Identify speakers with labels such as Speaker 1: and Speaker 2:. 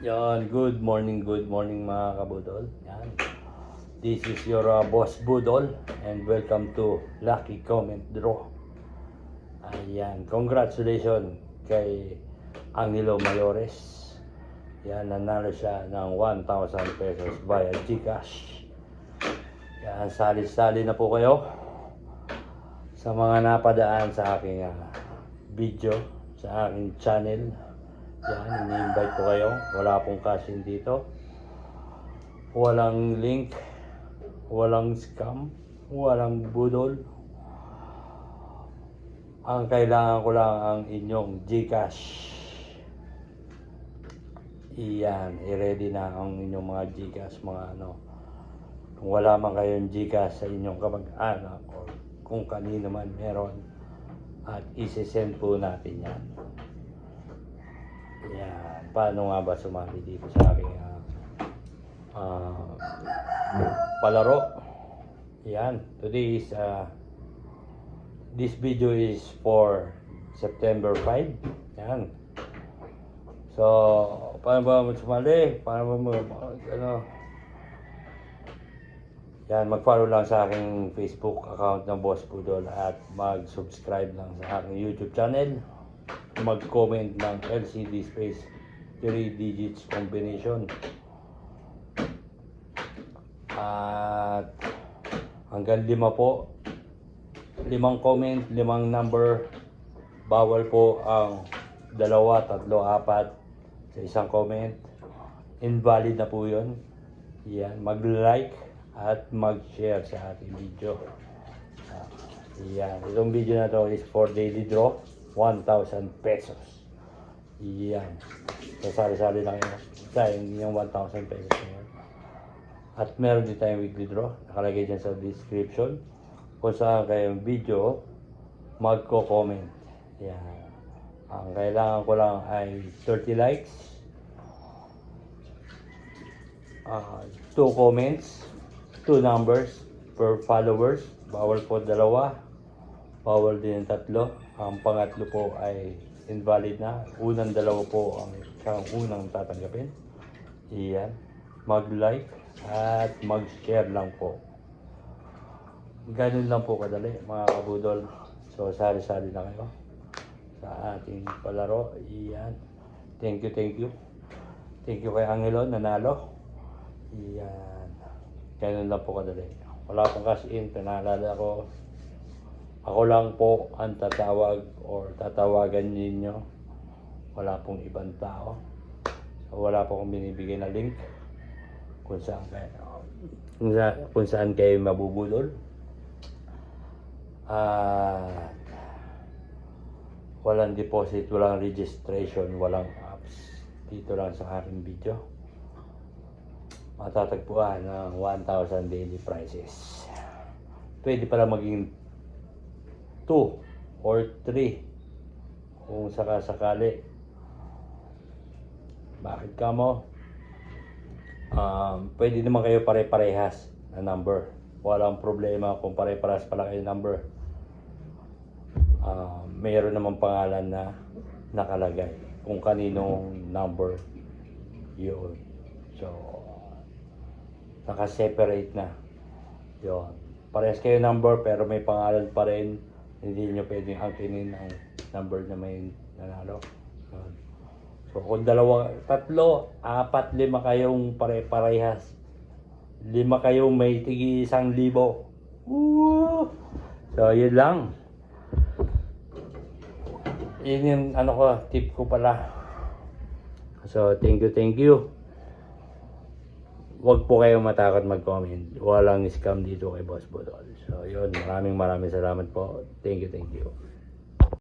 Speaker 1: Yan, good morning mga kabudol. Yan. This is your boss Budol and welcome to Lucky Comment Draw. Ayan, congratulations kay Angelo Mayores. Yan, nanalo siya ng 1,000 pesos via GCash. Yan, sali-sali na po kayo sa mga napadaan sa aking video, sa aking channel. Yan, ini-invite ko kayo. Wala pong cash-in dito. Walang link. Walang scam. Walang budol. Ang kailangan ko lang ang inyong GCash. Iyan, i-ready na ang inyong mga GCash, mga ano. Kung wala man kayong GCash sa inyong kamag-anak o kung kanino man meron, at isi-send po natin yan. Yan, paano nga ba sumali dito sa aking palaro? Yan, today is this video is for September 5. Yan. So, paano ba mo sumali? Paano ba mo ano? Yan, mag-follow lang sa aking Facebook account ng Boss Budol at mag-subscribe lang sa aking YouTube channel. Mag-comment ng LCD space 3 digits combination at hanggang 5 po, 5 comment, 5 number. Bawal po ang 2, 3, 4 sa isang comment. Invalid na po yun. Yan, mag-like at mag-share sa ating video. Yan, itong video na to is for daily draw 1,000 pesos. Yan. So, sali-sali lang yun. Sayang yung 1,000 pesos na yun. At meron din tayong weekly draw. Nakalagay dyan sa description. Kung saan kayong video, magko-comment. Yan. Ang kailangan ko lang ay 30 likes. 2 comments. 2 numbers per followers. Bawal po 2. Bawal din 3. Ang pangatlo po ay invalid na. Unang 2 po ang siyang unang tatanggapin. Iyan. Mag-like at mag-share lang po. Ganun lang po kadali mga kabudol. So sali-sali na kayo sa ating palaro. Iyan. Thank you. Thank you kay Angelo, nanalo. Iyan. Ganun lang po kadali. Wala pong cash in. Pinaalala ko. Ako lang po ang tatawag or tatawagan ninyo. Wala pong ibang tao. So, wala po akong binibigay na link kung saan kayo mabubudol. Walang deposit, walang registration, walang apps. Dito lang sa aking video. Matatagpuan ng 1,000 daily prizes. Pwede pala maging 2 or 3 kung sakasakali. Bakit ka mo? Pwede naman kayo pare-parehas na number. Walang problema kung pare-parehas pala kayo number. Mayroon naman pangalan na nakalagay kung kaninong number yun. So, naka-separate na yun. Parehas kayo number pero may pangalan pa rin. Hindi nyo pwedeng angkinin ang number na may nanalo. So kung 2, 3, 4, 5 kayong pare-parehas, 5 kayong may tigi 1,000. Woo! So yun lang. Yun yung ano ko, tip ko pala. So thank you. Huwag po kayong matakot mag-comment. Walang scam dito kay Boss Budol. So yun, maraming salamat po. Thank you.